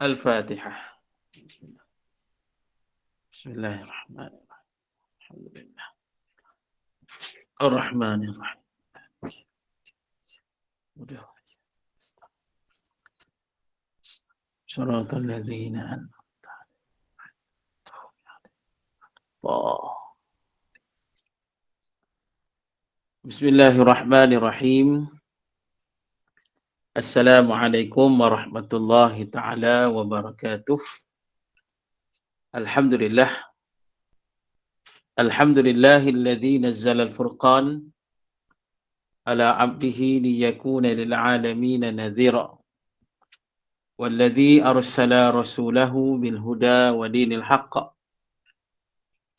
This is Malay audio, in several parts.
Al-Fatihah. Bismillahirrahmanirrahim. Alhamdulillah. Ar-Rahmanirrahim. Shiratal ladzina an'amta 'alaihim. Bismillahirrahmanirrahim. Assalamualaikum warahmatullahi taala wabarakatuh. Alhamdulillah. Alhamdulillahilladzi nazzala al-furqan ala 'abdihi liyakuna lil 'alamin nadhira. Walladzi arsala rasulahu bil huda wa dinil haqq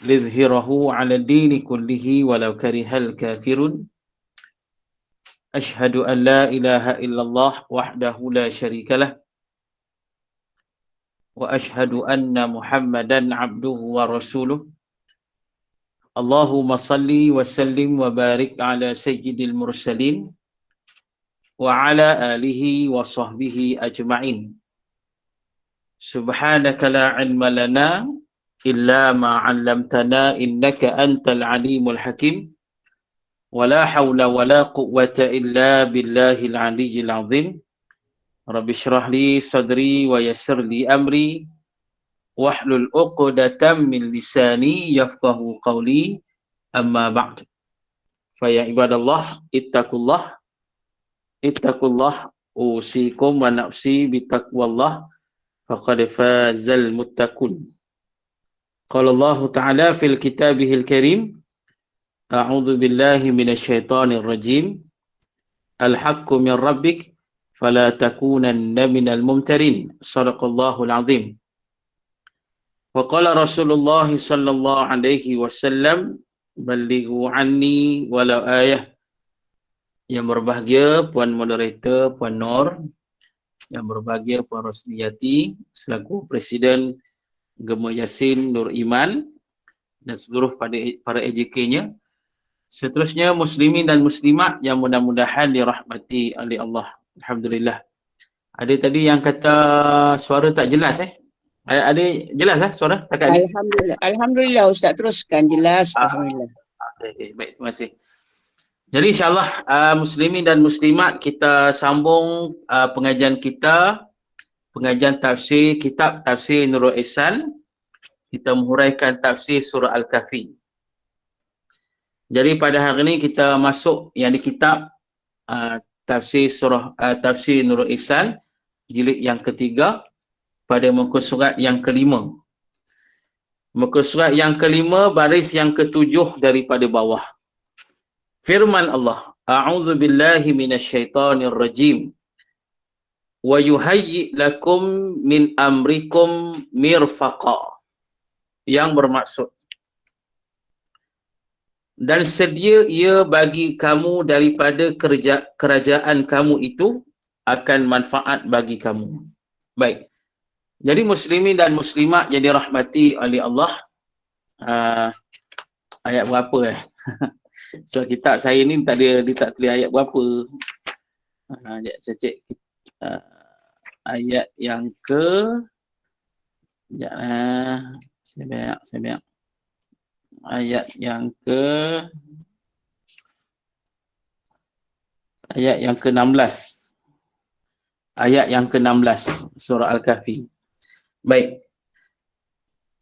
lidhhirahu 'ala ad-dini kullihi walau karihal kafirun. Ashhadu an la ilaha illallah wahdahu la syarikalah wa ashhadu anna Muhammadan abduhu wa rasuluh. Allahumma salli wa sallim wa barik ala sayyidil mursalin wa ala alihi wa sahbihi ajma'in. Subhanaka la ilma lana illa ma 'allamtana innaka antal alimul hakim. Wala hawla wala quwwata illa billahil aliyyil azim. Rabbi shrah li sadri wa yassir li amri wahlul 'uqdatam min lisani yafqahu qawli. Amma ba'd. Fa ya ibadallah ittaqullah usikum wa nafsi bitaqwallah faqad fazal muttaqun. Qala Allah ta'ala fil kitabihil karim, a'udzu billahi minasyaitonir rajim. Al-haqqu min rabbik fala takunanna minal mumtarin. Shadaqallahul azim. Wa qala Rasulullah sallallahu alaihi wasallam, ballighu anni walau ayah. Yang berbahagia Puan Moderator, Puan Nur, yang berbahagia Puan Rosniyati selaku Presiden Gema Yasin Nur Iman dan seluruh para AJK-nya. Seterusnya muslimin dan muslimat yang mudah-mudahan dirahmati oleh Allah. Alhamdulillah. Ada tadi yang kata suara tak jelas Ada jelas suara setakat ni? Alhamdulillah. Alhamdulillah Ustaz, teruskan jelas. Alhamdulillah. Okay, baik, terima kasih. Jadi insyaAllah muslimin dan muslimat, kita sambung pengajian kita, pengajian tafsir kitab Tafsir Nurul Ihsan. Kita menghuraikan tafsir surah Al-Kahfi. Jadi pada hari ini kita masuk yang di kitab Tafsir Nurul Ihsan jilid yang ketiga pada muka surat yang kelima. Muka surat yang kelima baris yang ketujuh daripada bawah. Firman Allah, a'udzu billahi minasyaitonir rajim. Wa yuhayyi lakum min amrikum mirfaqa. Yang bermaksud, dan sedia ia bagi kamu daripada kerajaan kamu itu akan manfaat bagi kamu. Baik. Jadi muslimin dan muslimat yang dirahmati oleh Allah, ayat berapa So kitab saya ni dia tak tulis ayat berapa. Saya cek ayat yang ke saya ayat yang ke-16. Ayat yang ke-16 surah Al-Kahfi. Baik.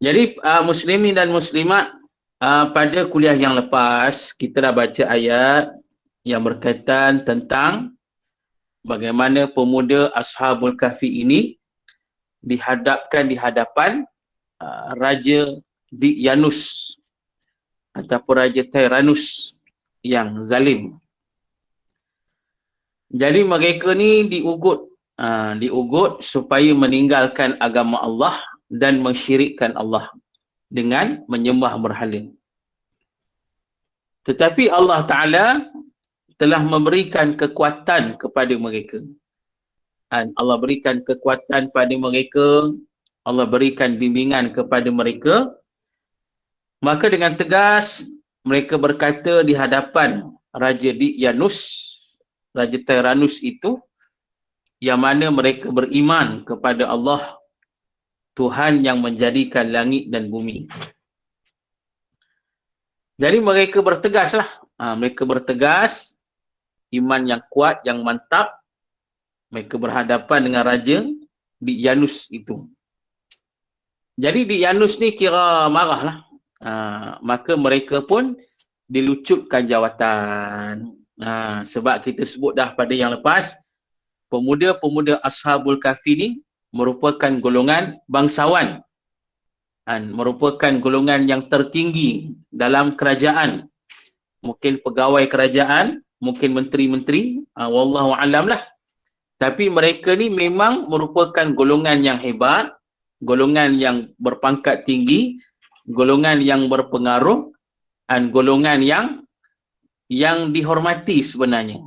Jadi muslimin dan muslimat, pada kuliah yang lepas kita dah baca ayat yang berkaitan tentang bagaimana pemuda Ashabul Kahfi ini dihadapkan di hadapan Raja Daqyanus ataupun Raja Tyrannus yang zalim. Jadi mereka ni diugut supaya meninggalkan agama Allah dan mensyirikkan Allah dengan menyembah berhala. Tetapi Allah Ta'ala telah memberikan kekuatan kepada mereka. Allah berikan kekuatan pada mereka, Allah berikan bimbingan kepada mereka. Maka dengan tegas mereka berkata di hadapan Raja Daqyanus, Raja Tyrannus itu, yang mana mereka beriman kepada Allah Tuhan yang menjadikan langit dan bumi. Jadi mereka bertegaslah. Mereka bertegas, iman yang kuat, yang mantap. Mereka berhadapan dengan raja Daqyanus itu. Jadi Daqyanus ni kira marahlah. Maka mereka pun dilucutkan jawatan. Sebab kita sebut dah pada yang lepas, pemuda-pemuda Ashabul Kahfi ni merupakan golongan bangsawan. Merupakan golongan yang tertinggi dalam kerajaan. Mungkin pegawai kerajaan, mungkin menteri-menteri, wallahu alam lah. Tapi mereka ni memang merupakan golongan yang hebat, golongan yang berpangkat tinggi, golongan yang berpengaruh, dan golongan yang dihormati sebenarnya.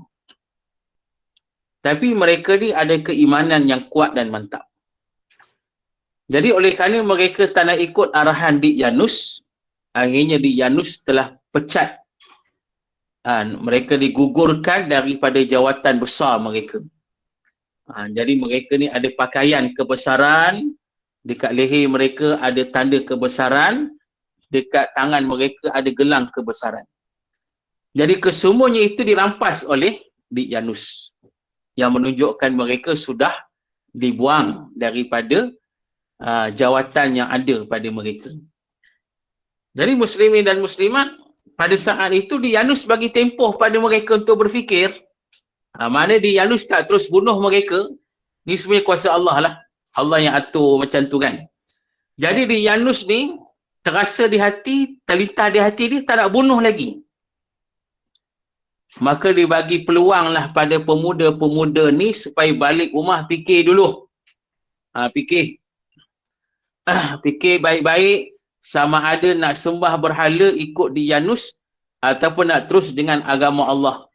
Tapi mereka ni ada keimanan yang kuat dan mantap. Jadi oleh kerana mereka tak nak ikut arahan Daqyanus, akhirnya Daqyanus telah pecat. Mereka digugurkan daripada jawatan besar mereka. Jadi mereka ni ada pakaian kebesaran, dekat leher mereka ada tanda kebesaran, dekat tangan mereka ada gelang kebesaran. Jadi kesemuanya itu dirampas oleh Daqyanus, yang menunjukkan mereka sudah dibuang daripada jawatan yang ada pada mereka. Jadi muslimin dan muslimat, pada saat itu Daqyanus bagi tempoh pada mereka untuk berfikir. Mana Daqyanus tak terus bunuh mereka, ni sebenarnya kuasa Allah lah. Allah yang atur macam tu kan. Jadi Daqyanus ni terasa di hati, terlintas di hati dia tak nak bunuh lagi. Maka dia bagi peluang lah pada pemuda-pemuda ni supaya balik rumah fikir dulu. Fikir baik-baik sama ada nak sembah berhala ikut Daqyanus ataupun nak terus dengan agama Allah.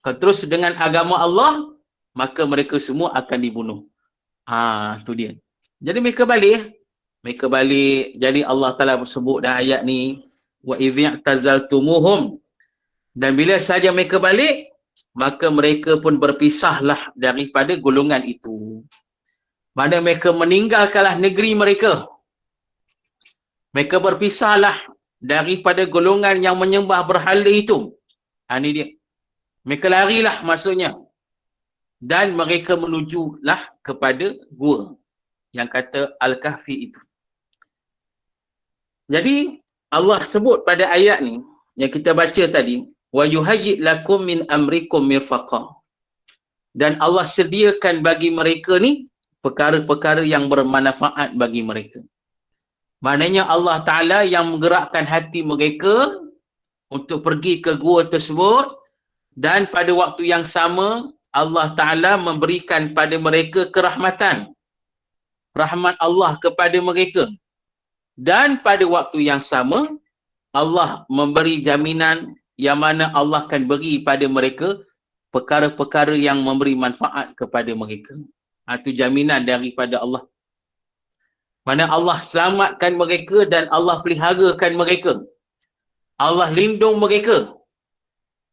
Kalau terus dengan agama Allah, maka mereka semua akan dibunuh. Tu dia. Jadi mereka balik. Jadi Allah Ta'ala bersebut dalam ayat ni, wa idh i'tazaltumuhum. Dan bila saja mereka balik, maka mereka pun berpisahlah daripada golongan itu. Mana mereka meninggalkanlah negeri mereka. Mereka berpisahlah daripada golongan yang menyembah berhala itu. Ini dia. Mereka larilah maksudnya. Dan mereka menujulah kepada gua yang kata Al-Kahfi itu. Jadi Allah sebut pada ayat ni yang kita baca tadi, wa yuhayyi lakum min amrikum mirfaqa. Dan Allah sediakan bagi mereka ni perkara-perkara yang bermanfaat bagi mereka. Maknanya Allah Ta'ala yang menggerakkan hati mereka untuk pergi ke gua tersebut, dan pada waktu yang sama Allah Ta'ala memberikan pada mereka kerahmatan. Rahmat Allah kepada mereka. Dan pada waktu yang sama Allah memberi jaminan yang mana Allah akan beri pada mereka perkara-perkara yang memberi manfaat kepada mereka. Itu jaminan daripada Allah. Mana Allah selamatkan mereka dan Allah peliharakan mereka. Allah lindung mereka.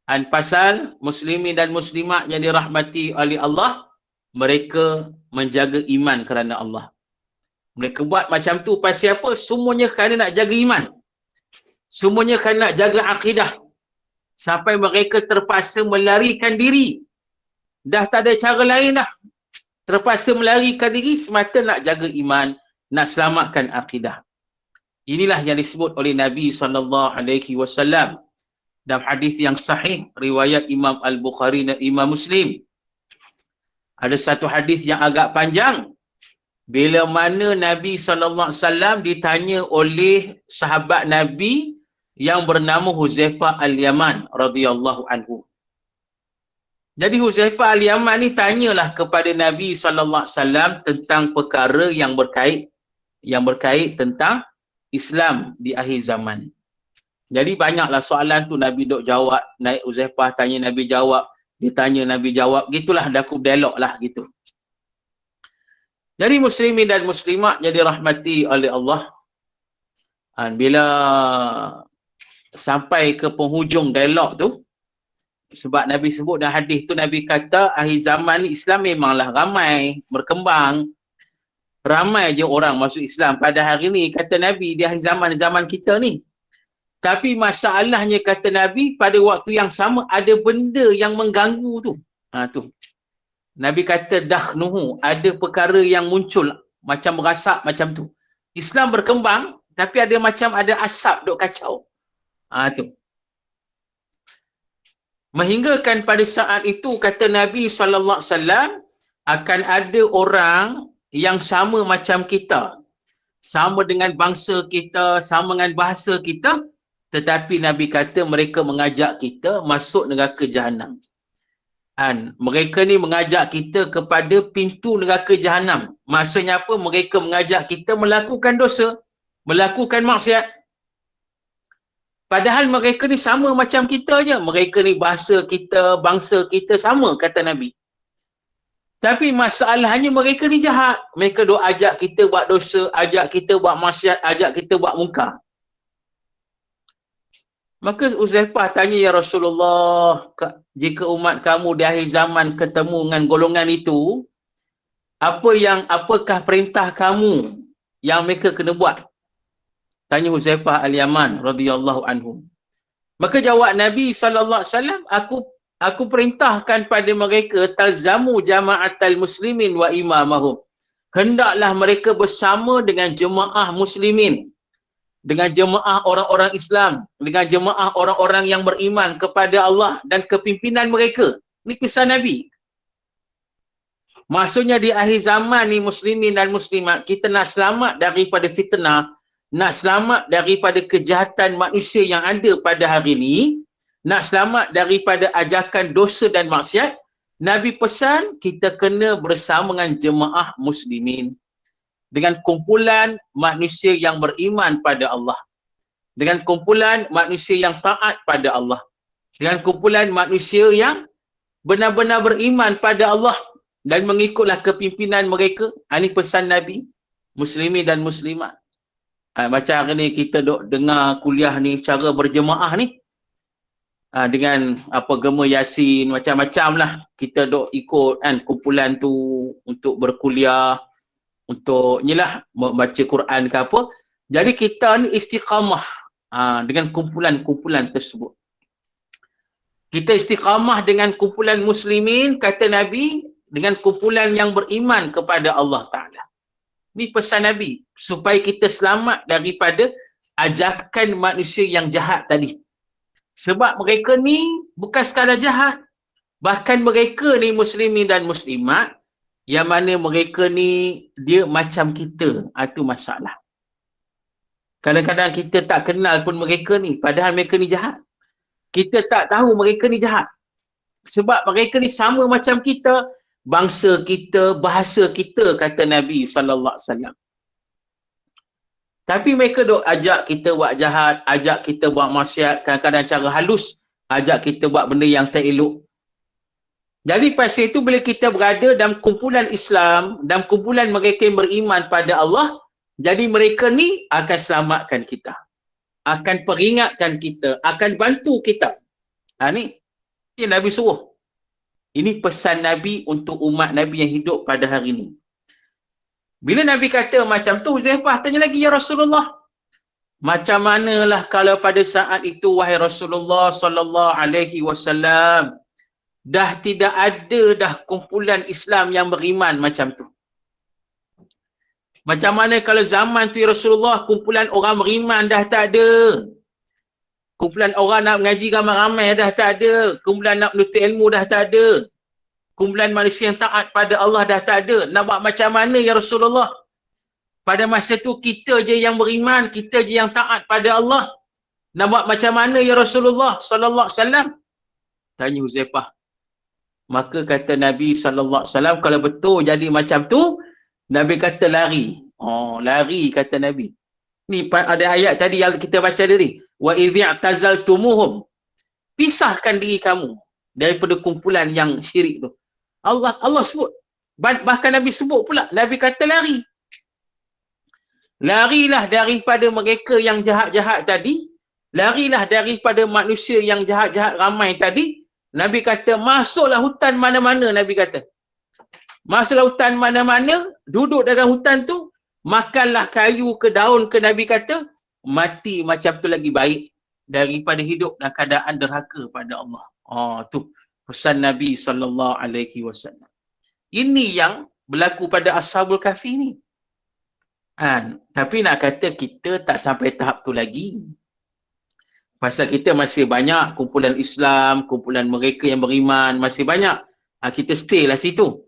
Dan pasal muslimin dan muslimat yang dirahmati oleh Allah, mereka menjaga iman kerana Allah. Mereka buat macam tu pasal apa? Semuanya kerana nak jaga iman. Semuanya kerana nak jaga akidah. Sampai mereka terpaksa melarikan diri. Dah tak ada cara lain dah. Terpaksa melarikan diri semata nak jaga iman, nak selamatkan akidah. Inilah yang disebut oleh Nabi SAW dalam hadis yang sahih riwayat Imam Al-Bukhari dan Imam Muslim. Ada satu hadis yang agak panjang. Bila mana Nabi SAW ditanya oleh sahabat Nabi yang bernama Huzaifah Al-Yaman radhiyallahu anhu. Jadi Huzaifah Al-Yaman ni tanyalah kepada Nabi SAW tentang perkara yang berkait tentang Islam di akhir zaman. Jadi banyaklah soalan tu Nabi duk jawab, naik Huzaifah tanya Nabi jawab, dia tanya Nabi jawab, gitulah daku dialog lah gitu. Jadi muslimin dan muslimat jadi rahmati oleh Allah. Bila sampai ke penghujung dialog tu, sebab Nabi sebut dalam hadis tu, Nabi kata akhir zaman ni Islam memanglah ramai, berkembang. Ramai je orang masuk Islam pada hari ni, kata Nabi, di akhir zaman kita ni. Tapi masalahnya, kata Nabi, pada waktu yang sama ada benda yang mengganggu tu. Tu. Nabi kata dakhnuhu, ada perkara yang muncul macam berasak macam tu. Islam berkembang tapi ada macam ada asap duk kacau. Tu. Menghinggakan pada saat itu, kata Nabi SAW, akan ada orang yang sama macam kita. Sama dengan bangsa kita, sama dengan bahasa kita, tetapi Nabi kata mereka mengajak kita masuk neraka Jahanam. Mereka ni mengajak kita kepada pintu neraka Jahanam. Maksudnya apa? Mereka mengajak kita melakukan dosa, melakukan maksiat. Padahal mereka ni sama macam kita je. Mereka ni bahasa kita, bangsa kita sama, kata Nabi. Tapi masalahnya mereka ni jahat. Mereka duk ajak kita buat dosa, ajak kita buat maksiat, ajak kita buat mungkar. Maka Uzaifah tanya, ya Rasulullah, jika umat kamu di akhir zaman ketemu dengan golongan itu, apakah perintah kamu yang mereka kena buat? Tanya Uzaifah al-Yaman radhiyallahu anhu. Maka jawab Nabi SAW, aku perintahkan pada mereka, talzamu jama'atal muslimin wa imamahum. Hendaklah mereka bersama dengan jemaah muslimin, dengan jemaah orang-orang Islam, dengan jemaah orang-orang yang beriman kepada Allah dan kepimpinan mereka. Ini pesan Nabi. Maksudnya di akhir zaman ni, muslimin dan muslimat, kita nak selamat daripada fitnah, nak selamat daripada kejahatan manusia yang ada pada hari ini, nak selamat daripada ajakan dosa dan maksiat, Nabi pesan kita kena bersama dengan jemaah muslimin, dengan kumpulan manusia yang beriman pada Allah, dengan kumpulan manusia yang taat pada Allah, dengan kumpulan manusia yang benar-benar beriman pada Allah dan mengikutlah kepimpinan mereka. Ini pesan Nabi, muslimin dan muslimat. Macam hari ni kita duk dengar kuliah ni cara berjemaah ni, dengan gema Yasin, macam-macam lah kita duk ikut kan kumpulan tu untuk berkuliah, untuk inilah membaca Quran ke apa. Jadi kita ni istiqamah dengan kumpulan-kumpulan tersebut. Kita istiqamah dengan kumpulan muslimin, kata Nabi, dengan kumpulan yang beriman kepada Allah Ta'ala. Ini pesan Nabi, supaya kita selamat daripada ajakan manusia yang jahat tadi. Sebab mereka ni bukan sekadar jahat, bahkan mereka ni muslimin dan muslimat, yang mana mereka ni dia macam kita. Itu masalah. Kadang-kadang kita tak kenal pun mereka ni, padahal mereka ni jahat. Kita tak tahu mereka ni jahat. Sebab mereka ni sama macam kita, bangsa kita, bahasa kita, kata Nabi SAW. Tapi mereka duk ajak kita buat jahat, ajak kita buat maksiat, kadang-kadang cara halus, ajak kita buat benda yang tak elok. Jadi pasal itu bila kita berada dalam kumpulan Islam, dalam kumpulan mereka yang beriman pada Allah, jadi mereka ni akan selamatkan kita, akan peringatkan kita, akan bantu kita. Ni yang Nabi suruh. Ini pesan Nabi untuk umat Nabi yang hidup pada hari ini. Bila Nabi kata macam tu, Uzaifah tanya lagi, ya Rasulullah, macam manalah kalau pada saat itu, wahai Rasulullah SAW, dah tidak ada dah kumpulan Islam yang beriman macam tu. Macam mana kalau zaman tu, ya Rasulullah, kumpulan orang beriman dah tak ada. Kumpulan orang nak mengaji ramai-ramai dah tak ada. Kumpulan nak menuntut ilmu dah tak ada. Kumpulan manusia yang taat pada Allah dah tak ada. Nak buat macam mana, ya Rasulullah? Pada masa tu kita je yang beriman, kita je yang taat pada Allah. Nak buat macam mana, ya Rasulullah sallallahu alaihi wasallam? Tanya Huzaifah. Maka kata Nabi SAW, kalau betul jadi macam tu, Nabi kata lari. Lari, kata Nabi. Ni ada ayat tadi yang kita baca tadi. Wa idhi'tazaltumuhum. Pisahkan diri kamu daripada kumpulan yang syirik tu. Allah sebut. Bahkan Nabi sebut pula. Nabi kata lari. Larilah daripada mereka yang jahat-jahat tadi. Larilah daripada manusia yang jahat-jahat ramai tadi. Nabi kata, masuklah hutan mana-mana, Nabi kata. Masuklah hutan mana-mana, duduk dalam hutan tu, makanlah kayu ke daun ke, Nabi kata, mati macam tu lagi baik daripada hidup dalam keadaan derhaka pada Allah. Tu pesan Nabi SAW. Ini yang berlaku pada Ashabul Kahfi ni. Tapi nak kata kita tak sampai tahap tu lagi. Pasal kita masih banyak kumpulan Islam, kumpulan mereka yang beriman, masih banyak. Kita stay lah situ.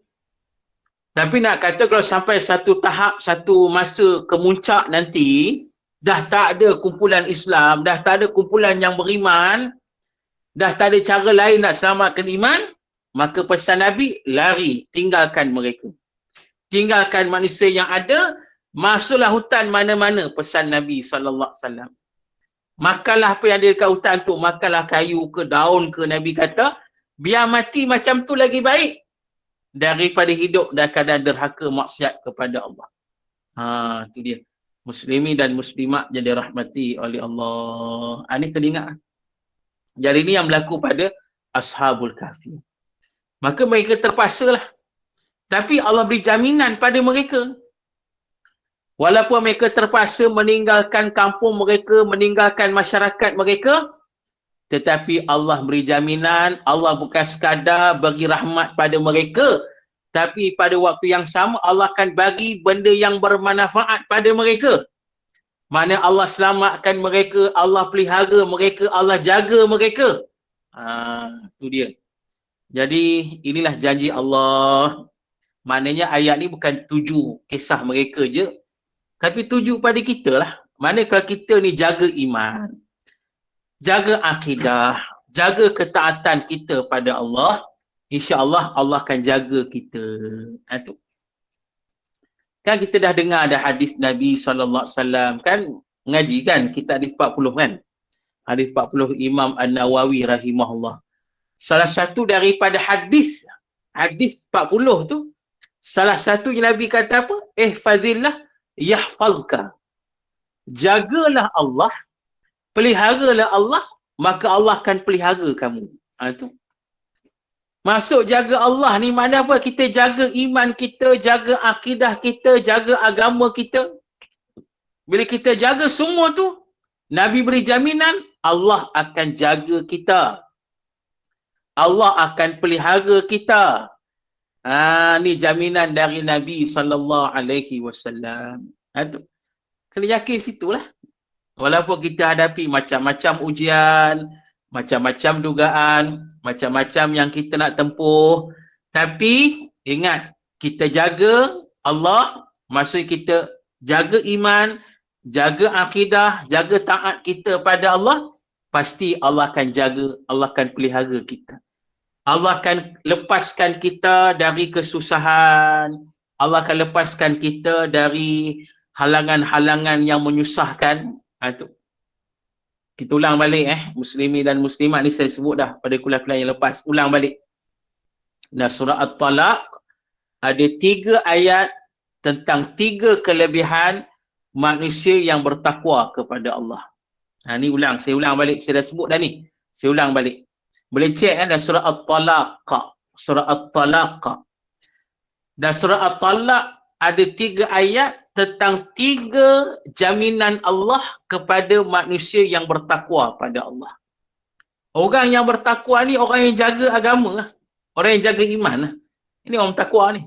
Tapi nak kata kalau sampai satu tahap, satu masa kemuncak nanti, dah tak ada kumpulan Islam, dah tak ada kumpulan yang beriman, dah tak ada cara lain nak selamatkan iman, maka pesan Nabi, lari, tinggalkan mereka. Tinggalkan manusia yang ada, masuklah hutan mana-mana, pesan Nabi SAW. Makanlah apa yang ada dekat hutan tu, makanlah kayu ke, daun ke, Nabi kata, biar mati macam tu lagi baik daripada hidup dalam keadaan derhaka maksiat kepada Allah. Tu dia. Muslimi dan muslimat jadi rahmati oleh Allah. Ini kena ingat. Jadi ini yang berlaku pada Ashabul Kahfi. Maka mereka terpaksalah. Tapi Allah beri jaminan pada mereka. Walaupun mereka terpaksa meninggalkan kampung mereka, meninggalkan masyarakat mereka, tetapi Allah beri jaminan, Allah bukan sekadar bagi rahmat pada mereka, tapi pada waktu yang sama Allah akan bagi benda yang bermanfaat pada mereka. Mana Allah selamatkan mereka, Allah pelihara mereka, Allah jaga mereka. Itu dia. Jadi inilah janji Allah. Maknanya ayat ni bukan tuju kisah mereka je, tapi tuju pada kita lah. Mana kalau kita ni jaga iman, jaga akidah, jaga ketaatan kita pada Allah, insya-Allah Allah akan jaga kita. Tu. Kan kita dah dengar ada hadis Nabi SAW kan, mengaji kan, kita hadis 40 kan. Hadis 40 Imam An-Nawawi rahimahullah. Salah satu daripada hadis 40 tu, salah satu yang Nabi kata apa? Ihfazillah yahfazka. Jagalah Allah, peliharalah Allah, maka Allah akan pelihara kamu. Tu. Masuk jaga Allah ni mana apa? Kita jaga iman kita, jaga akidah kita, jaga agama kita. Bila kita jaga semua tu, Nabi beri jaminan, Allah akan jaga kita. Allah akan pelihara kita. Ni jaminan dari Nabi SAW. Tu. Kena yakin situlah. Walaupun kita hadapi macam-macam ujian, macam-macam dugaan, macam-macam yang kita nak tempuh, tapi ingat, kita jaga Allah, maksud kita jaga iman, jaga akidah, jaga taat kita pada Allah, pasti Allah akan jaga, Allah akan pelihara kita. Allah akan lepaskan kita dari kesusahan, Allah akan lepaskan kita dari halangan-halangan yang menyusahkan. Itu. Kita ulang balik muslimi dan muslimat ni saya sebut dah pada kuliah-kuliah yang lepas. Ulang balik. Nah, surah At-Talaq ada 3 ayat tentang 3 kelebihan manusia yang bertakwa kepada Allah. Ni ulang, saya ulang balik. Saya dah sebut dah ni. Saya ulang balik. Boleh cek dalam surah At-Talaq. Surah At-Talaq. Dan surah At-Talaq ada 3 ayat tentang 3 jaminan Allah kepada manusia yang bertakwa pada Allah. Orang yang bertakwa ni orang yang jaga agama lah. Orang yang jaga iman lah. Ini orang bertakwa ni.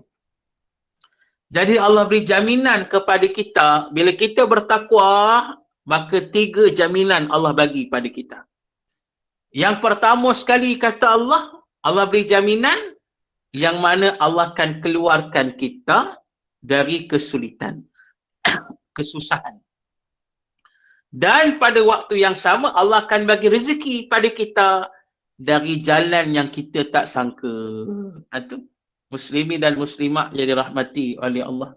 Jadi Allah beri jaminan kepada kita, bila kita bertakwa, maka 3 jaminan Allah bagi pada kita. Yang pertama sekali kata Allah beri jaminan yang mana Allah akan keluarkan kita dari kesulitan, kesusahan. Dan pada waktu yang sama Allah akan bagi rezeki pada kita dari jalan yang kita tak sangka. Itu muslimi dan muslimat jadi rahmati oleh Allah.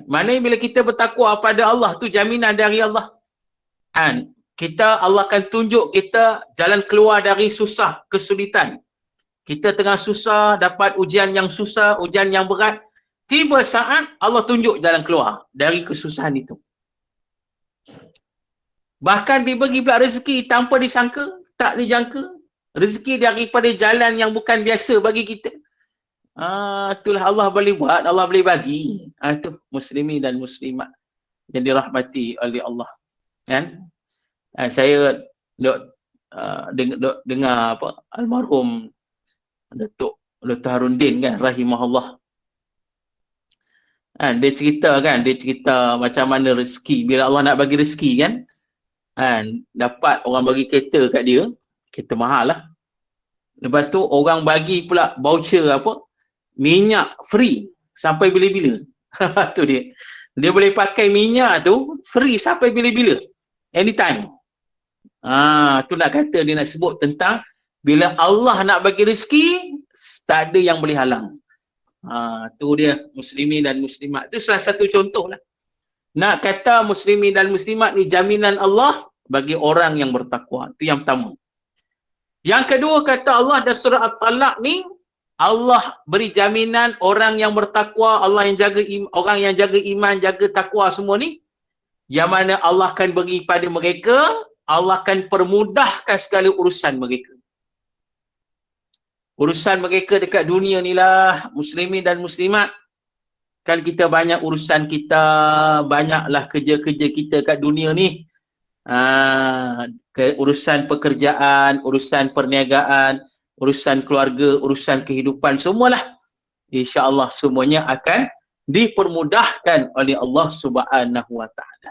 Mana bila kita bertakwa pada Allah tu jaminan dari Allah. Allah akan tunjuk kita jalan keluar dari susah, kesulitan. Kita tengah susah, dapat ujian yang susah, ujian yang berat. Tiba saat Allah tunjuk jalan keluar dari kesusahan itu. Bahkan diberi pula rezeki tanpa disangka, tak dijangka. Rezeki daripada jalan yang bukan biasa bagi kita. Itulah Allah boleh buat, Allah boleh bagi. Itu muslimin dan muslimat yang dirahmati oleh Allah. Kan? Saya dengar apa almarhum Datuk Harundin kan rahimahullah. Dia cerita macam mana rezeki, bila Allah nak bagi rezeki kan. Dapat orang bagi kereta kat dia, kereta mahal lah. Lepas tu orang bagi pula voucher apa? Minyak free sampai bila-bila. Tu dia. Dia boleh pakai minyak tu free sampai bila-bila. Anytime. Tu nak kata dia nak sebut tentang bila Allah nak bagi rezeki, tak ada yang boleh halang. Tu dia muslimin dan muslimat. Tu salah satu contoh lah. Nak kata muslimin dan muslimat ni jaminan Allah bagi orang yang bertakwa. Itu yang pertama. Yang kedua kata Allah dalam surah At-Talaq ni, Allah beri jaminan orang yang bertakwa, Allah yang jaga orang yang jaga iman, jaga takwa semua ni, yang mana Allah akan bagi pada mereka, Allah akan permudahkan segala urusan mereka. Urusan mereka dekat dunia ni lah, muslimin dan muslimat. Kan kita banyak urusan kita, banyaklah kerja-kerja kita kat dunia ni. Urusan pekerjaan, urusan perniagaan, urusan keluarga, urusan kehidupan, semualah. InsyaAllah semuanya akan dipermudahkan oleh Allah Subhanahu Wa Taala.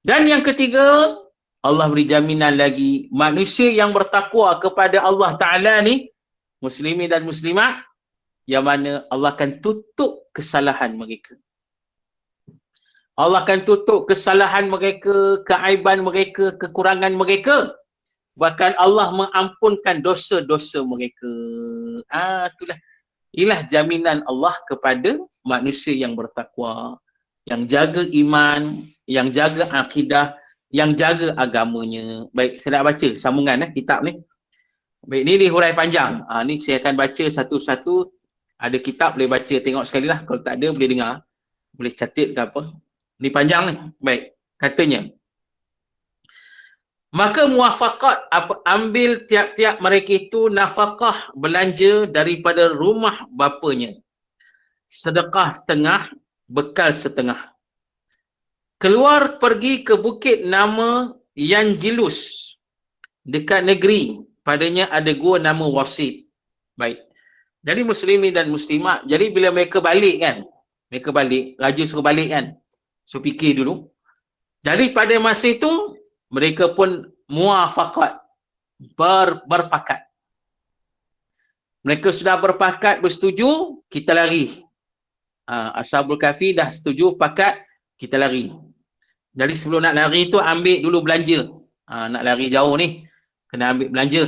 Dan yang ketiga, Allah beri jaminan lagi, manusia yang bertakwa kepada Allah Ta'ala ni, muslimin dan muslimat, yang mana Allah akan tutup kesalahan mereka. Allah akan tutup kesalahan mereka, keaiban mereka, kekurangan mereka. Bahkan Allah mengampunkan dosa-dosa mereka. Inilah jaminan Allah kepada manusia yang bertakwa, yang jaga iman, yang jaga akidah, yang jaga agamanya. Baik, saya nak baca sambungan kitab ni. Baik, ni hurai panjang. Ni saya akan baca satu-satu. Ada kitab boleh baca, tengok sekali lah. Kalau tak ada boleh dengar, boleh catat ke apa. Ni panjang ni. Baik, katanya, maka muwafaqat, ambil tiap-tiap mereka itu nafkah belanja daripada rumah bapanya, sedekah setengah, bekal setengah. Keluar pergi ke bukit nama Yanjilus, dekat negeri, padanya ada gua nama Wasit. Baik, jadi muslimin dan muslimat, jadi bila mereka balik kan, mereka balik, raja suruh balik kan, so fikir dulu. Jadi pada masa itu mereka pun muwafaqat, berpakat. Mereka sudah berpakat, bersetuju, kita lari. Ashabul Kahfi dah setuju, pakat, kita lari. Jadi sebelum nak lari tu ambil dulu belanja. Nak lari jauh ni, kena ambil belanja.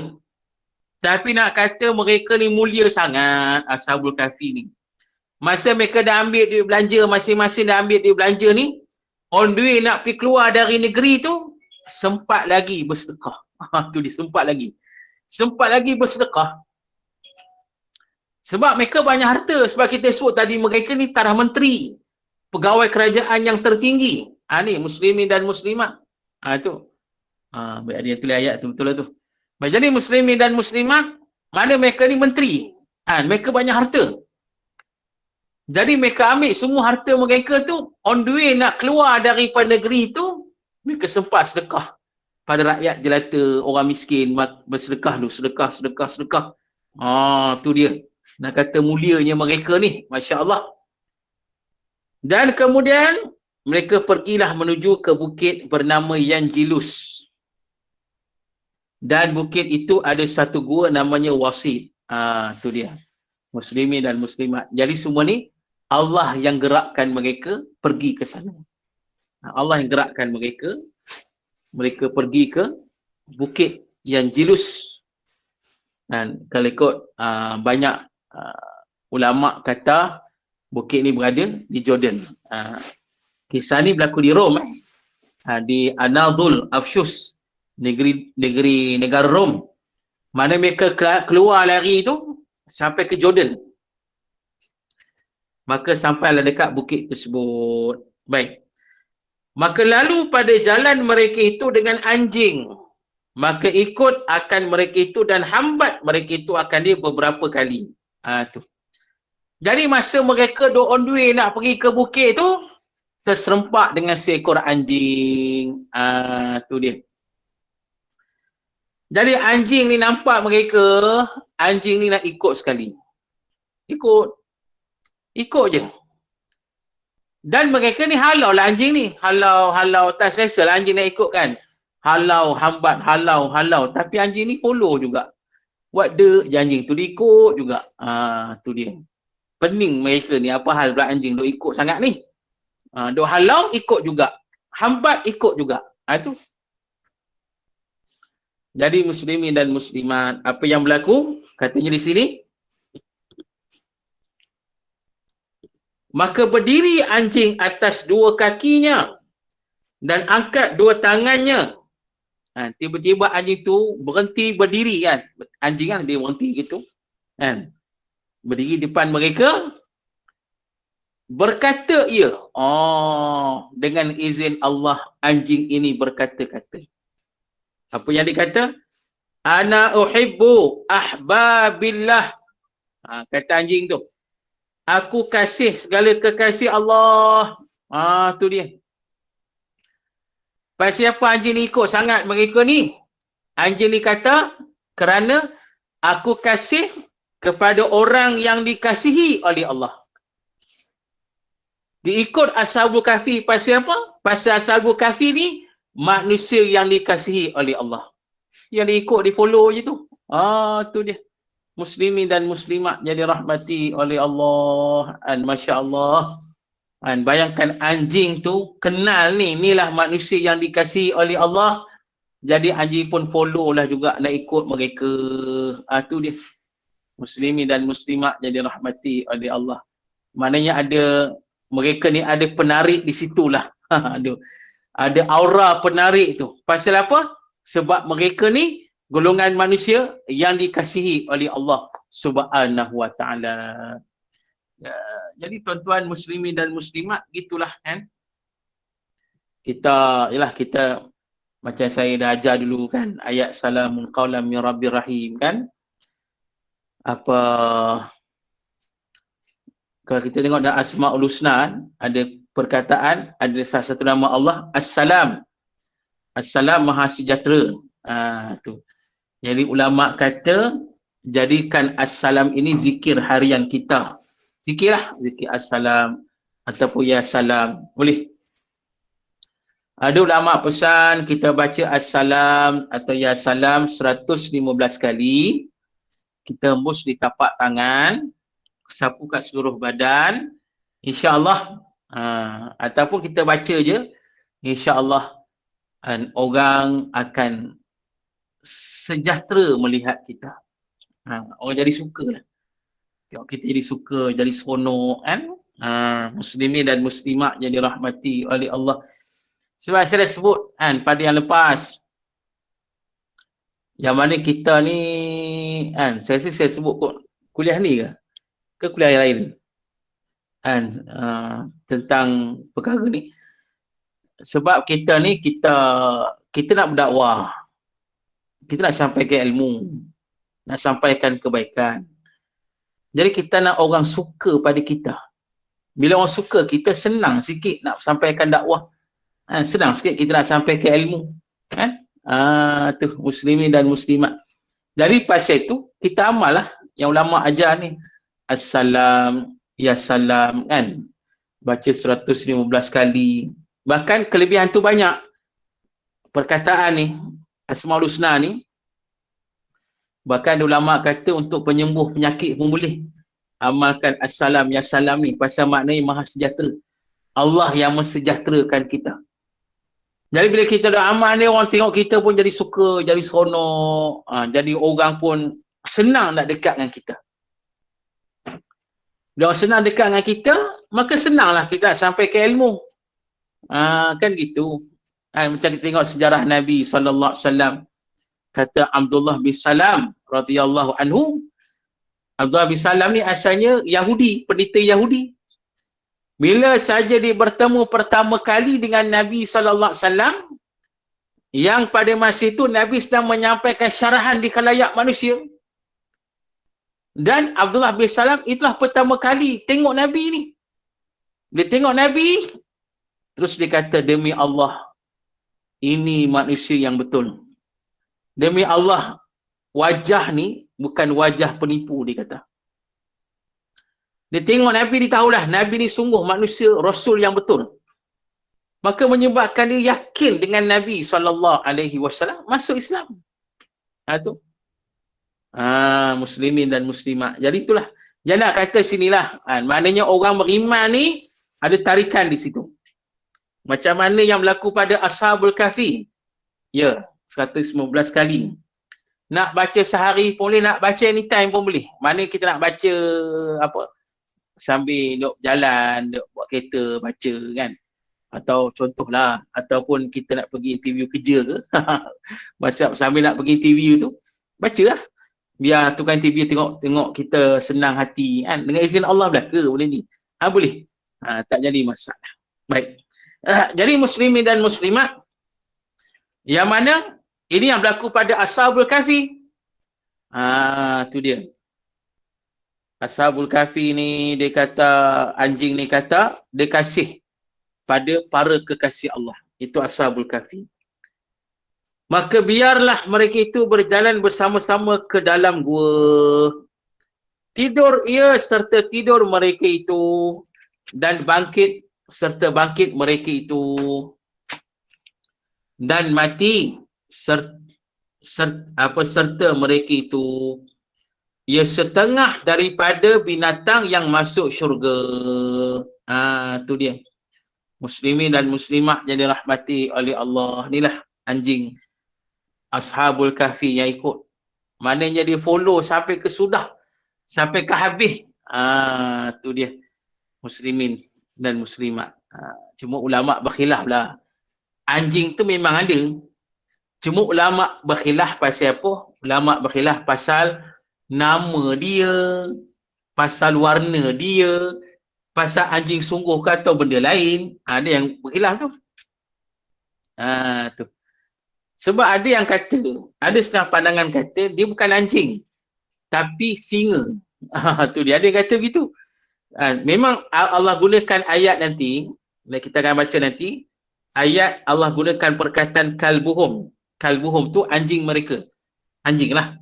Tapi nak kata mereka ni mulia sangat, Ashabul Kahfi ni. Masa mereka dah ambil duit belanja, masing-masing dah ambil duit belanja ni, on the way nak pergi keluar dari negeri tu, sempat lagi bersedekah. Tu dia, sempat lagi bersedekah. Sebab mereka banyak harta. Sebab kita sebut tadi, mereka ni tarah menteri, pegawai kerajaan yang tertinggi. Ni muslimin dan muslimat. Tu. Baik, dia tulis ayat tu, betul lah tu. Jadi muslimin dan muslimat, mana mereka ni menteri. Mereka banyak harta. Jadi mereka ambil semua harta mereka tu, on the way nak keluar daripada negeri tu, mereka sempat sedekah pada rakyat jelata, orang miskin, bersedekah dulu, sedekah. Tu dia. Nak kata mulianya mereka ni, Masya Allah. Dan kemudian, mereka pergilah menuju ke bukit bernama Yanjilus. Dan bukit itu ada satu gua namanya Wasit. Tu dia. Muslimin dan muslimat. Jadi semua ni, Allah yang gerakkan mereka pergi ke sana. Allah yang gerakkan mereka pergi ke bukit Yanjilus. Dan kalau ikut banyak ulama kata bukit ni berada di Jordan. Kisah ni berlaku di Rom, di Anadul Afshus, negara Rom. Mana mereka keluar lari tu sampai ke Jordan. Maka sampailah dekat bukit tersebut. Baik. Maka lalu pada jalan mereka itu dengan anjing. Maka ikut akan mereka itu dan hambat mereka itu akan dia beberapa kali. Tu. Jadi masa mereka duk on the way nak pergi ke bukit tu, terserempak dengan seekor anjing. Tu dia. Jadi anjing ni nampak mereka, anjing ni nak ikut sekali. Ikut je. Dan mereka ni halau lah anjing ni. Halau, tak selesa lah anjing nak ikut kan. Halau, hambat, halau. Tapi anjing ni follow juga. Buat anjing tu diikut juga. Tu dia. Pening mereka ni, apa hal pula anjing duk ikut sangat ni. Duk halau, ikut juga. Hambat, ikut juga. Tu. Jadi muslimin dan muslimat, apa yang berlaku? Katanya di sini. Maka berdiri anjing atas dua kakinya dan angkat dua tangannya. Tiba-tiba anjing tu berhenti berdiri kan. Anjing kan dia berhenti gitu. Kan? Berdiri depan mereka. Berkata ia. Dengan izin Allah anjing ini berkata-kata. Apa yang dikata? Ana uhibbu ahbabillah. Kata anjing tu. Aku kasih segala kekasih Allah. Tu dia. Pasal apa anjing ni ikut sangat mereka ni? Anjing ni kata, kerana aku kasih kepada orang yang dikasihi oleh Allah. Diikut Ashabul Kahfi pasal apa? Pasal Ashabul Kahfi ni manusia yang dikasihi oleh Allah. Yang diikut, di follow je tu. Tu dia. Muslimin dan muslimat jadi rahmati oleh Allah. Masya Allah. Bayangkan anjing tu kenal ni. Inilah manusia yang dikasihi oleh Allah. Jadi anjing pun follow lah juga nak ikut mereka. Tu dia. Muslimin dan muslimat jadi rahmati oleh Allah. Maknanya mereka ni ada penarik di situlah. Ada aura penarik tu. Pasal apa? Sebab mereka ni golongan manusia yang dikasihi oleh Allah Subhanahu wa ta'ala. Jadi tuan-tuan muslimin dan muslimat, gitulah kan. Kita macam saya dah ajar dulu kan, ayat salamun qaulam min rabbir rahim kan. Kalau kita tengok dalam Asmaul Husna, ada perkataan, ada salah satu nama Allah, As-Salam. As-Salam Maha Sejahtera. Tu. Jadi ulama kata, jadikan As-Salam ini zikir harian kita. Zikirlah, zikir As-Salam ataupun Ya Salam. Boleh. Ada ulama pesan kita baca As-Salam atau Ya Salam 115 kali. Kita hembus di tapak tangan, sapu kat seluruh badan, insya-Allah. Ataupun kita baca je, insya-Allah orang akan sejahtera melihat kita. Orang jadi suka lah. Tengok kita jadi suka, jadi seronok kan. Muslimin dan muslimat jadi rahmati oleh Allah. Sebab saya dah sebut kan pada yang lepas, yang mana kita ni kan, saya sebut kot kuliah ni ke kuliah yang lain kan, tentang perkara ni. Sebab kita ni kita nak berdakwah, kita nak sampaikan ilmu, nak sampaikan kebaikan. Jadi kita nak orang suka pada kita. Bila orang suka, kita senang sikit nak sampaikan dakwah. Senang sikit kita nak sampaikan ilmu. Kan? Tu muslimin dan muslimat. Dari pasal itu, kita amal lah yang ulama ajar ni. As-Salam, Ya Salam kan. Baca 115 kali. Bahkan kelebihan tu banyak. Perkataan ni, Asmaul Husna ni, bahkan ulama kata untuk penyembuh penyakit pun boleh amalkan As-Salam, Ya Salam ni. Pasal maknanya Maha Sejahtera. Allah yang mensejahterakan kita. Jadi bila kita dah amal ni, orang tengok kita pun jadi suka, jadi seronok. Jadi orang pun senang nak dekat dengan kita. Bila orang senang dekat dengan kita, maka senanglah kita sampai ke ilmu. Kan gitu. Macam kita tengok sejarah Nabi SAW. Kata Abdullah bin Salam radhiyallahu anhu. Abdullah bin Salam ni asalnya Yahudi, pendeta Yahudi. Bila saja dia bertemu pertama kali dengan Nabi SAW, yang pada masa itu Nabi sedang menyampaikan syarahan di khalayak manusia. Dan Abdullah bin Salam itulah pertama kali tengok Nabi ni. Dia tengok Nabi, terus dia kata, demi Allah, ini manusia yang betul. Demi Allah, wajah ni bukan wajah penipu, dia kata. Dia tengok Nabi, dia tahulah Nabi ni sungguh manusia, Rasul yang betul. Maka menyebabkan dia yakin dengan Nabi SAW masuk Islam. Tu. Muslimin dan muslimat. Jadi itulah. Dia nak kata sinilah. Maknanya orang beriman ni ada tarikan di situ. Macam mana yang berlaku pada Ashabul Kahfi. Ya, 119 kali. Nak baca sehari pun boleh, nak baca anytime pun boleh. Mana kita nak baca apa? Sambil duk jalan, duk buat kereta, baca kan. Atau contohlah, ataupun kita nak pergi interview kerja ke. Masa sambil nak pergi interview tu, bacalah. Biar tukang interview tengok kita senang hati kan. Dengan izin Allah belaka boleh ni. Boleh. Tak jadi masalah. Baik. Jadi muslimin dan muslimat, yang mana ini yang berlaku pada Ashabul Kahfi. Tu dia. Ashabul Kahfi ni dia kata, anjing ni kata dia kasih pada para kekasih Allah. Itu Ashabul Kahfi. Maka biarlah mereka itu berjalan bersama-sama ke dalam gua. Tidur ia serta tidur mereka itu, dan bangkit serta bangkit mereka itu, dan mati serta mereka itu. Ia setengah daripada binatang yang masuk syurga. Tu dia. Muslimin dan muslimat yang dirahmati oleh Allah. Inilah anjing Ashabul Kahfi yang ikut. Maknanya dia follow sampai ke sudah, sampai ke habis. Tu dia. Muslimin dan muslimat. Cuma ulama berkhilaf lah. Anjing tu memang ada. Cuma ulama berkhilaf pasal apa? Ulama berkhilaf pasal nama dia, pasal warna dia, pasal anjing sungguh ke atau benda lain. Ada yang berkhilaf tu. Tu. Sebab ada yang kata, ada setengah pandangan kata dia bukan anjing, tapi singa. Tu dia, ada yang kata begitu. Memang Allah gunakan ayat nanti, kita akan baca nanti, ayat Allah gunakan perkataan kalbuhum. Kalbuhum tu anjing mereka. Anjing lah.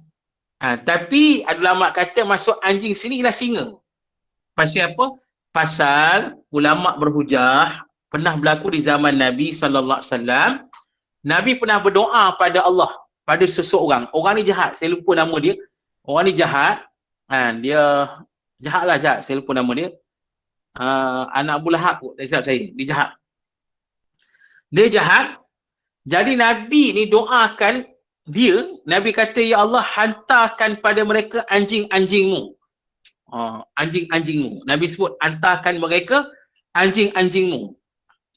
Tapi ada ulama kata masuk anjing sini ialah singa. Pasal apa? Pasal ulama berhujah, pernah berlaku di zaman Nabi SAW. Nabi pernah berdoa pada Allah, pada seseorang. Orang ni jahat, saya lupa nama dia. Orang ni jahat. Dia jahat lah, jahat. Saya lupa nama dia. Anak Abu Lahab kot, tak silap saya. Dia jahat. Dia jahat. Jadi Nabi ni doakan dia. Nabi kata, ya Allah, hantarkan pada mereka anjing-anjingmu. Anjing-anjingmu. Nabi sebut, hantarkan mereka anjing-anjingmu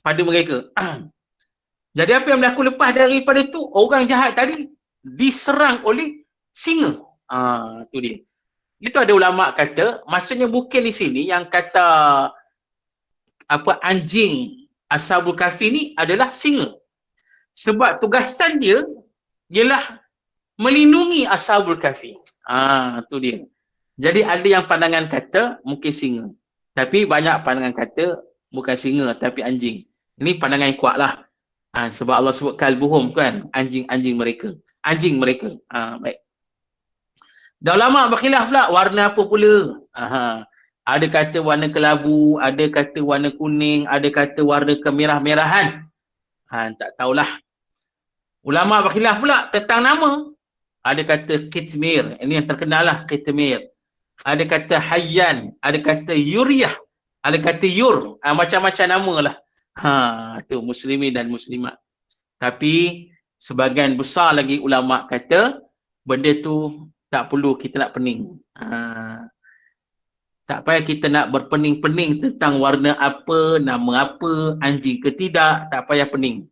pada mereka. Jadi apa yang berlaku lepas daripada itu, orang jahat tadi diserang oleh singa. Tu dia. Itu ada ulama kata, maksudnya bukan di sini yang kata apa anjing Ashabul Kahfi ni adalah singa. Sebab tugasan dia ialah melindungi Ashabul Kahfi. Tu dia. Jadi ada yang pandangan kata mungkin singa. Tapi banyak pandangan kata bukan singa tapi anjing. Ini pandangan yang kuat lah. Sebab Allah sebut kalbuhum kan, anjing-anjing mereka. Anjing mereka. Baik. Dan ulama berkhilaf pula warna apa pula. Ada kata warna kelabu, ada kata warna kuning, ada kata warna kemerah-merahan. Tak tahulah. Ulama berkhilaf pula tentang nama. Ada kata kitmir, ini yang terkenal lah, kitmir. Ada kata hayyan, ada kata yuriyah, ada kata yur. Macam-macam nama lah. Tu muslimin dan muslimat. Tapi sebahagian besar lagi ulama kata benda tu tak perlu kita nak pening. Tak payah kita nak berpening-pening tentang warna apa, nama apa, anjing ke tidak, tak payah pening.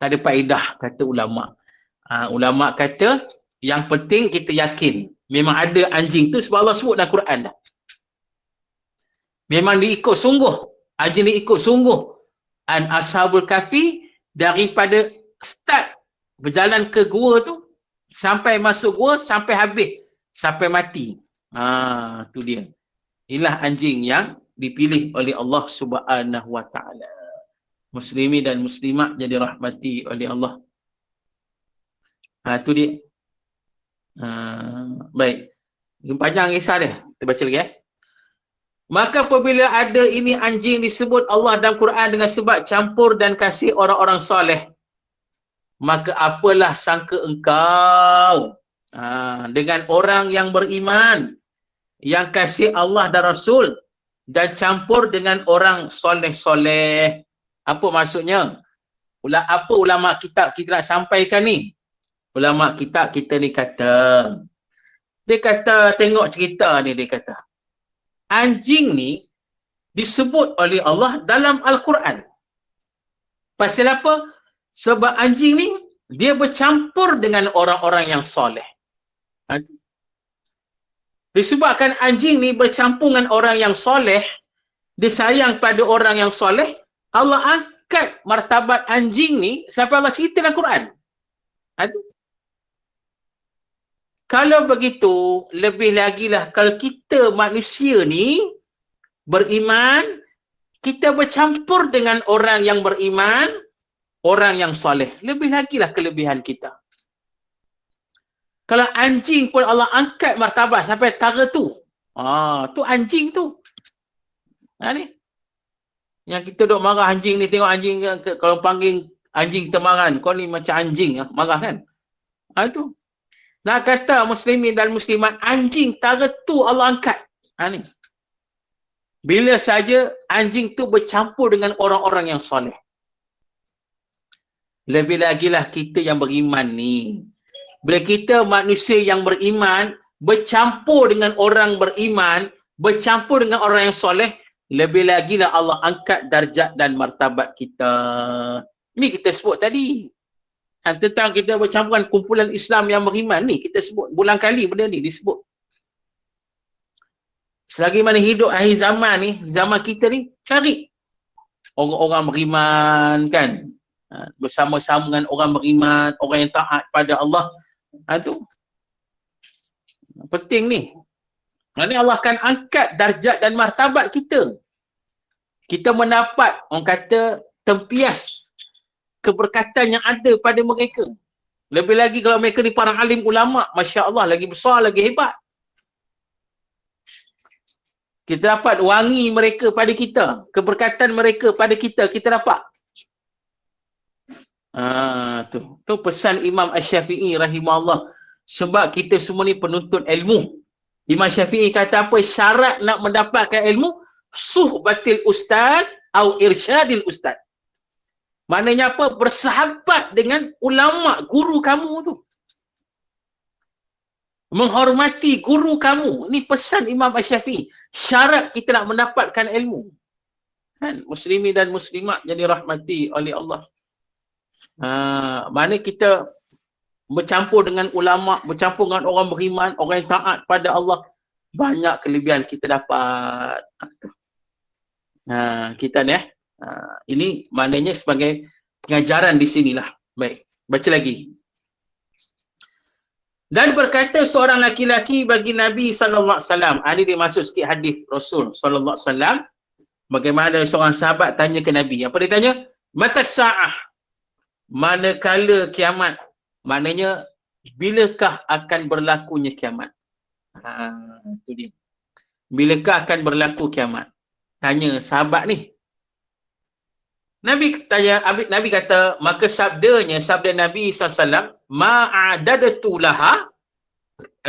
Tak ada faedah kata ulama. Ulama kata yang penting kita yakin memang ada anjing tu sebab Allah sebut dalam Quran dah. Memang diikut sungguh. Anjing diikut sungguh. Ashabul Kahfi daripada start berjalan ke gua tu sampai masuk gua sampai habis, sampai mati. Tu dia. Inilah anjing yang dipilih oleh Allah Subhanahu wa taala. Muslimin dan muslimat jadi rahmati oleh Allah. Tu dia. Baik. Panjang kisah dia. Kita baca lagi Maka apabila ada ini anjing disebut Allah dalam Quran dengan sebab campur dan kasih orang-orang soleh, maka apalah sangka engkau dengan orang yang beriman, yang kasih Allah dan Rasul, dan campur dengan orang soleh-soleh. Apa maksudnya? Apa ulama kitab kita nak sampaikan ni? Ulama kitab kita ni kata, dia kata, tengok cerita ni, dia kata, anjing ni disebut oleh Allah dalam Al-Quran. Pasal apa? Sebab anjing ni, dia bercampur dengan orang-orang yang soleh. Disebabkan anjing ni bercampur dengan orang yang soleh, dia sayang pada orang yang soleh, Allah angkat martabat anjing ni sampai Allah cerita dalam Quran. Kalau begitu, lebih lagi lah kalau kita manusia ni beriman, kita bercampur dengan orang yang beriman, orang yang soleh. Lebih lagi lah kelebihan kita. Kalau anjing pun Allah angkat martabat sampai tara tu. Tu anjing tu. Ni. Yang kita duk marah anjing ni, tengok anjing, kalau panggil anjing kita marah, kau ni macam anjing, marah kan? Itu. Nak kata muslimin dan muslimat, anjing tara tu Allah angkat. Ni. Bila saja anjing tu bercampur dengan orang-orang yang soleh. Lebih lagi lah kita yang beriman ni. Bila kita manusia yang beriman, bercampur dengan orang beriman, bercampur dengan orang yang soleh, lebih lagi lah Allah angkat darjat dan martabat kita. Ni kita sebut tadi. Tentang kita bercampur dengan kumpulan Islam yang beriman ni, kita sebut berulang kali benda ni disebut. Selagi mana hidup akhir zaman ni, zaman kita ni, cari orang-orang beriman kan. Bersama-sama dengan orang beriman, orang yang taat pada Allah. Tu penting ni. Ini Allah akan angkat darjat dan martabat kita. Kita mendapat, orang kata, tempias keberkatan yang ada pada mereka. Lebih lagi kalau mereka ni para alim ulama, Masya Allah, lagi besar, lagi hebat. Kita dapat wangi mereka pada kita, keberkatan mereka pada kita, kita dapat. Tu pesan Imam Asy-Syafi'i rahimahullah. Sebab kita semua ni penuntut ilmu. Imam Syafi'i kata apa? Syarat nak mendapatkan ilmu, suhbatil ustaz atau irsyadil ustaz. Maknanya apa? Bersahabat dengan ulama, guru kamu tu. Menghormati guru kamu. Ni pesan Imam Asy-Syafi'i. Syarat kita nak mendapatkan ilmu. Kan? Muslimin dan muslimat jadi rahmati oleh Allah. Mana kita bercampur dengan ulama, bercampur dengan orang beriman, orang yang taat pada Allah. Banyak kelebihan kita dapat. Kita ni ini maknanya sebagai pengajaran di sinilah. Baik, baca lagi. Dan berkata seorang laki-laki bagi Nabi sallallahu alaihi wasallam. Ini dia masuk sikit hadis Rasul sallallahu alaihi wasallam. Bagaimana seorang sahabat tanya ke Nabi. Apa dia tanya? Mata sa'ah. Manakala kiamat? Maknanya bilakah akan berlakunya kiamat? Itu dia. Bilakah akan berlaku kiamat? Tanya sahabat ni. Nabi kata, maka sabda Nabi SAW, ma'adadatu laha,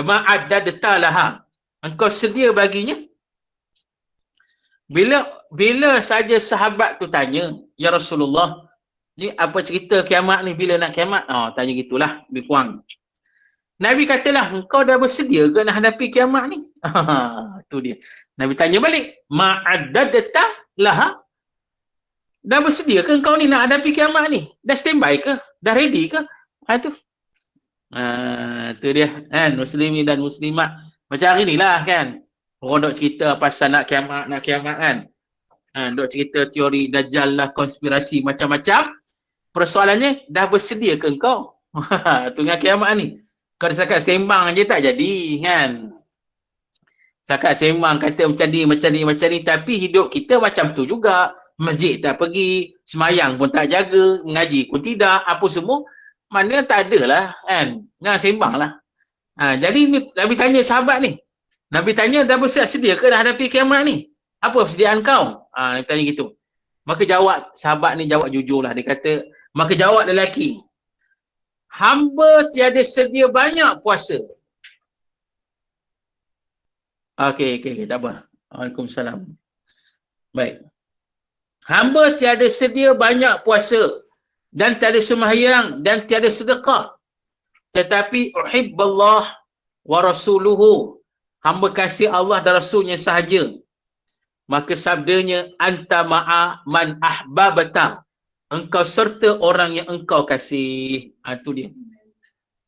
ma'adadta laha. Engkau sedia baginya? Bila saja sahabat tu tanya, ya Rasulullah, ni apa cerita kiamat ni, bila nak kiamat? Tanya gitulah, lebih kurang. Nabi katalah, engkau dah bersedia ke nak hadapi kiamat ni? Tu dia. Nabi tanya balik, ma'adadta laha. Dah bersedia ke engkau ni nak hadapi kiamat ni? Dah standby ke? Dah ready ke? Tu. Tu dia. Kan? Muslimin dan muslimat. Macam hari ni lah kan. Orang duk cerita pasal nak kiamat kan. Duk cerita teori Dajjal lah, konspirasi macam-macam. Persoalannya, dah bersedia ke engkau? Tu dengan kiamat ni. Kau dah cakap sembang je tak jadi kan. Sakat sembang kata macam ni, tapi hidup kita macam tu juga. Masjid tak pergi, semayang pun tak jaga, mengaji pun tidak, apa semua. Mana tak ada lah kan. Nah, sembang lah. Jadi Nabi tanya sahabat ni. Nabi tanya, dah bersiap sedia ke dah hadapi kiamat ni? Apa persediaan kau? Nabi tanya gitu. Maka jawab, sahabat ni jawab jujur lah. Dia kata, maka jawab lelaki. Hamba tiada sedia banyak puasa. Okey, tak apa. Waalaikumsalam. Baik. Hamba tiada sedia banyak puasa dan tiada sembahyang dan tiada sedekah. Tetapi uhibballah wa rasuluhu. Hamba kasih Allah dan Rasulnya sahaja. Maka sabdanya, anta ma'a man ahbabata. Engkau serta orang yang engkau kasih. Itu dia.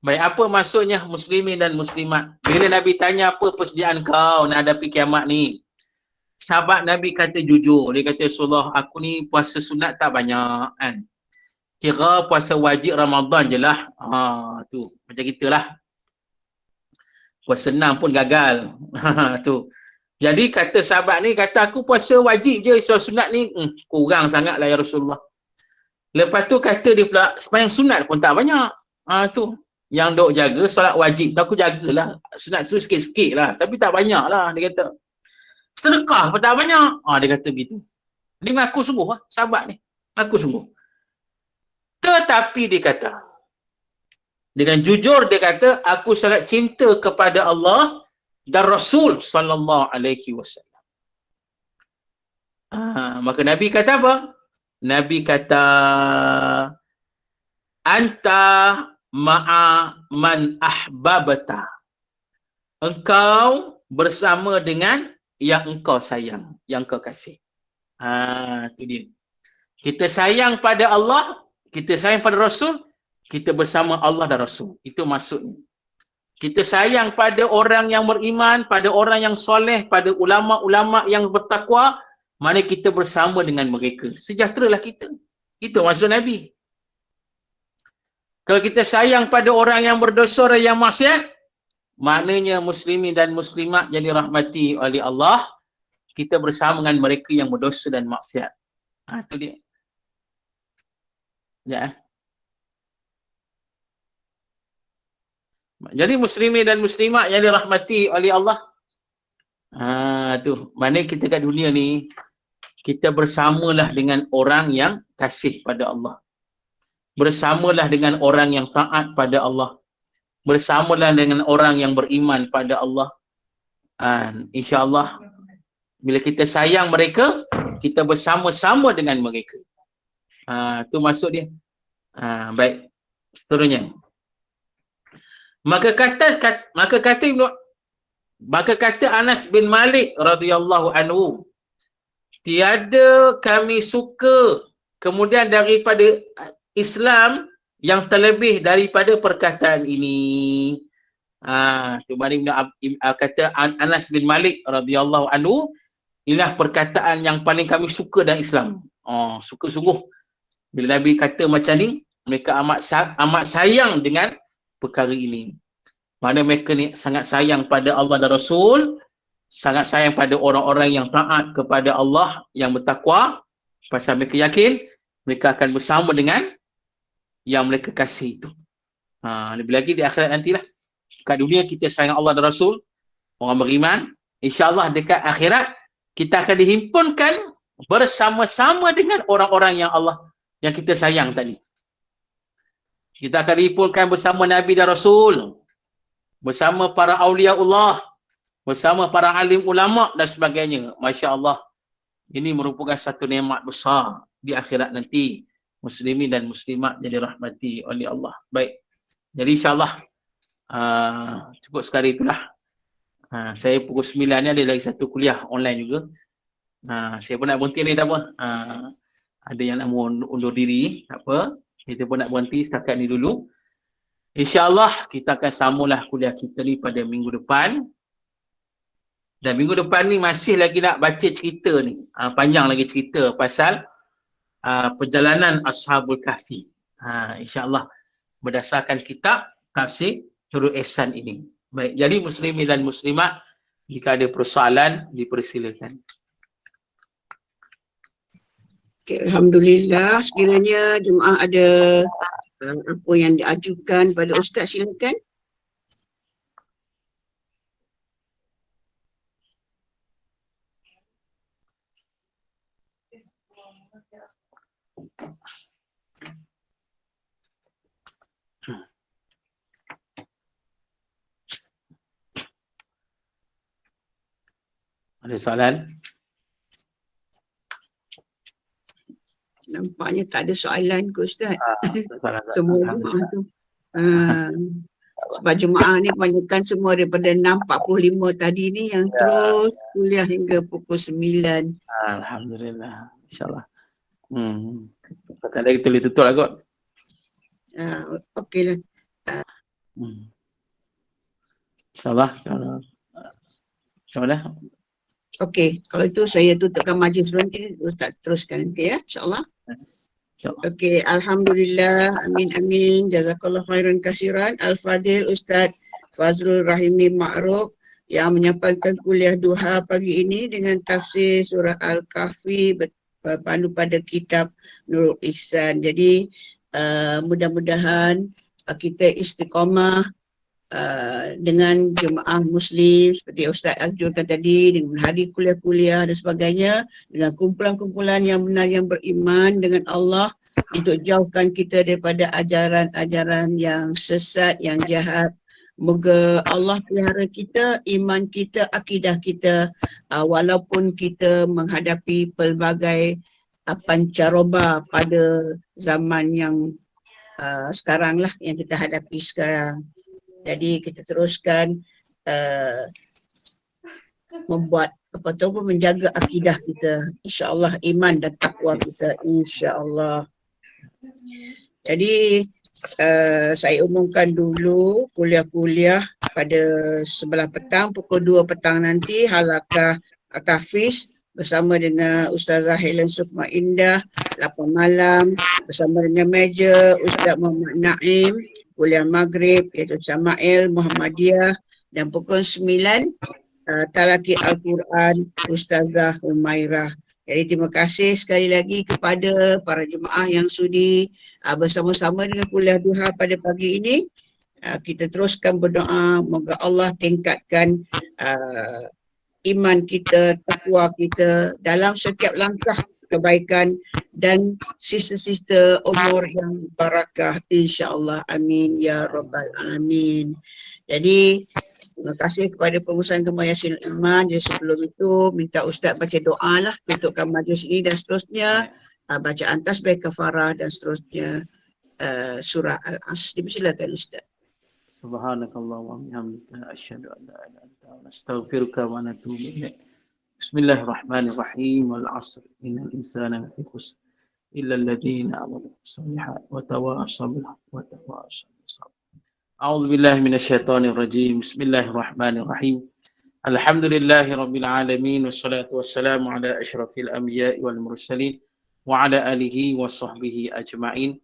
Baik, apa maksudnya muslimin dan muslimat? Bila Nabi tanya apa persediaan kau nak hadapi kiamat ni? Sahabat Nabi kata jujur. Dia kata, Rasulullah, aku ni puasa sunat tak banyak kan. Kira puasa wajib Ramadan je lah. Tu, macam gitulah. Puasa 6 pun gagal. Tu. Jadi kata sahabat ni, kata aku puasa wajib je, soal sunat ni kurang sangat lah ya Rasulullah. Lepas tu kata dia pula, sembahyang sunat pun tak banyak. Tu. Yang dok jaga solat wajib tu aku jagalah. Sunat tu sikit-sikit lah. Tapi tak banyak lah, dia kata. Sedekah pun tak banyak. Dia kata begitu. Dia mengaku sungguh lah, sahabat ni. Mengaku sungguh. Tetapi dia kata, dengan jujur dia kata, aku sangat cinta kepada Allah dan Rasul sallallahu alaihi wasallam. Maka Nabi kata apa? Nabi kata, anta ma'a man ahbabata. Engkau bersama dengan yang engkau sayang, yang engkau kasih. Itu dia. Kita sayang pada Allah, kita sayang pada Rasul, kita bersama Allah dan Rasul. Itu maksudnya. Kita sayang pada orang yang beriman, pada orang yang soleh, pada ulama-ulama yang bertakwa, mana kita bersama dengan mereka. Sejahteralah kita. Itu maksud Nabi. Kalau kita sayang pada orang yang berdosa, orang yang maksiat, maknanya muslimin dan muslimat yang dirahmati oleh Allah, kita bersama dengan mereka yang berdosa dan maksiat. Itu dia. Ya. Jadi muslimin dan muslimat yang dirahmati oleh Allah, tu. Mana kita kat dunia ni, kita bersamalah dengan orang yang kasih pada Allah. Bersamalah dengan orang yang taat pada Allah. Bersamalah dengan orang yang beriman pada Allah. InsyaAllah, bila kita sayang mereka, kita bersama-sama dengan mereka. Itu maksud dia. Baik. Seterusnya. Maka kata Anas bin Malik radhiyallahu anhu, tiada kami suka kemudian daripada Islam yang terlebih daripada perkataan ini. Tu kata Anas bin Malik radhiyallahu anhu, inilah perkataan yang paling kami suka dalam Islam. Suka sungguh. Bila Nabi kata macam ni, mereka amat sayang dengan perkara ini. Mana mereka ni sangat sayang pada Allah dan Rasul, sangat sayang pada orang-orang yang taat kepada Allah, yang bertakwa, pasal mereka yakin mereka akan bersama dengan yang mereka kasih itu. Lebih lagi di akhirat nantilah. Kat dunia kita sayang Allah dan Rasul, orang beriman. InsyaAllah dekat akhirat kita akan dihimpunkan bersama-sama dengan orang-orang yang Allah, yang kita sayang tadi. Kita akan dihimpunkan bersama Nabi dan Rasul, bersama para awliya Allah, bersama para alim ulama dan sebagainya. Masya Allah. Ini merupakan satu nikmat besar di akhirat nanti. Muslimin dan muslimat jadi rahmati oleh Allah. Baik. Jadi insyaAllah cukup sekali itulah. Saya pukul 9 ni ada lagi satu kuliah online juga. Saya pun nak berhenti ni, tak apa. Ada yang nak undur diri, tak apa. Kita pun nak berhenti setakat ni dulu. InsyaAllah kita akan sambunglah kuliah kita ni pada minggu depan. Dan minggu depan ni masih lagi nak baca cerita ni. Panjang lagi cerita pasal perjalanan Ashabul Kahfi. InsyaAllah berdasarkan kitab tafsir Nurul Ihsan ini. Baik, jadi muslimin dan muslimat Jika ada persoalan, dipersilakan. Okay, Alhamdulillah, sekiranya jemaah ada apa yang diajukan pada Ustaz, silakan. Ada soalan? Nampaknya tak ada soalan ke Ustaz. Soalan. Semua jemaah tu. Sebab jemaah ni kebanyakan semua daripada 6.45 tadi ni yang terus kuliah hingga pukul 9. Alhamdulillah. InsyaAllah. Kata dia kita boleh tutup lah kot. Okeylah. InsyaAllah. Macam mana? Okey, kalau itu saya tutupkan majlis nanti, Ustaz teruskan nanti ya, insyaAllah. InsyaAllah. Okey, Alhamdulillah, amin, jazakallah khairan kasiran. Al-Fadil Ustaz Fazrul Rahimi Ma'ruf yang menyampaikan kuliah duha pagi ini dengan tafsir surah Al-Kahfi berpandu pada kitab Nurul Ihsan. Jadi mudah-mudahan kita istiqamah dengan jemaah Muslim seperti Ustaz anjurkan tadi, dengan hari kuliah-kuliah dan sebagainya, dengan kumpulan-kumpulan yang benar yang beriman dengan Allah untuk jauhkan kita daripada ajaran-ajaran yang sesat, yang jahat. Moga Allah pelihara kita, iman kita, akidah kita, walaupun kita menghadapi pelbagai pancaroba pada zaman yang sekarang lah, yang kita hadapi sekarang. Jadi kita teruskan membuat menjaga akidah kita, insya-Allah, iman dan takwa kita, insya-Allah. Jadi saya umumkan dulu kuliah-kuliah pada sebelah petang, pukul 2 petang nanti, halaqah tahfiz bersama dengan Ustazah Helen Sukma Indah. 8 malam bersama dengan meja Ustaz Muhammad Naim, kuliah maghrib iaitu Syama'il Muhammadiyah, dan pukul 9 Talaqi Al-Quran Ustazah Humairah. Jadi terima kasih sekali lagi kepada para jemaah yang sudi bersama-sama dengan kuliah duha pada pagi ini. Kita teruskan berdoa, moga Allah tingkatkan iman kita, takwa kita dalam setiap langkah kebaikan dan sisa-sisa umur yang barakah, insya-Allah. Amin ya rabbal alamin. Jadi terima kasih kepada pengurusan Gemah Yasin Iman. Jadi sebelum itu minta Ustaz baca doa lah, tutupkan majlis ini dan seterusnya, bacaan tasbih kafarah dan seterusnya, surah Al-Asr. Silakan Ustaz. Subhanakallah wa bihamdika asyhadu an la ilaha illa anta astaghfiruka wa atubu ilaik. Bismillahirrahmanirrahim. Wal 'asr innal insana lafi khusr illa alladhina amanu bis-solihat wa tawassaw bil haqqi wa tawassaw bis sabr. A'udzu billahi minasyaitonir rajim. Bismillahirrahmanirrahim. Alhamdulillahirabbil alamin wassalatu wassalamu ala asyrafil anbiya'i wal mursalin wa ala alihi wa sahbihi ajma'in.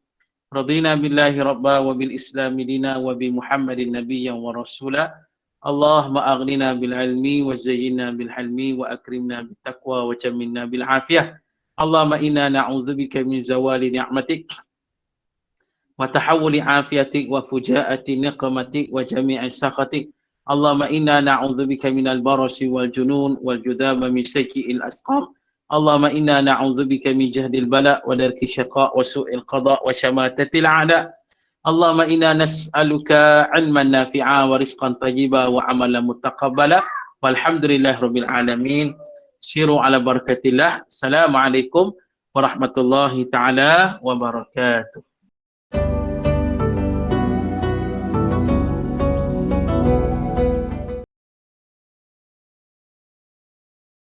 Radina billahi rabba wa bil islami dina wa bi Muhammadin nabiyyan wa rasula. Allahumma aghnina bil ilmi wa zayyinna bil hilmi wa akrimna bit taqwa wa jammilna bil afiyah. Allahumma inna na'udzubika min zawali ni'matik wa tahawuli afiyatik wa fujaati niqmatik wa jami'i sakhatik. Allahumma inna na'udzubika minal barasi wal junun wal judama min sayyi'il asqam. Allahumma inna na'udzubika min jahdil bala wa darki syaqa wa su'il qada wa syamatatil a'da. Allahumma inna nas'aluka 'ilman nafi'a wa rizqan tayyiba wa 'amalan mutaqabbala. Walhamdulillahi rabbil alamin. Siru ala barakatillah. Assalamualaikum warahmatullahi taala wabarakatuh.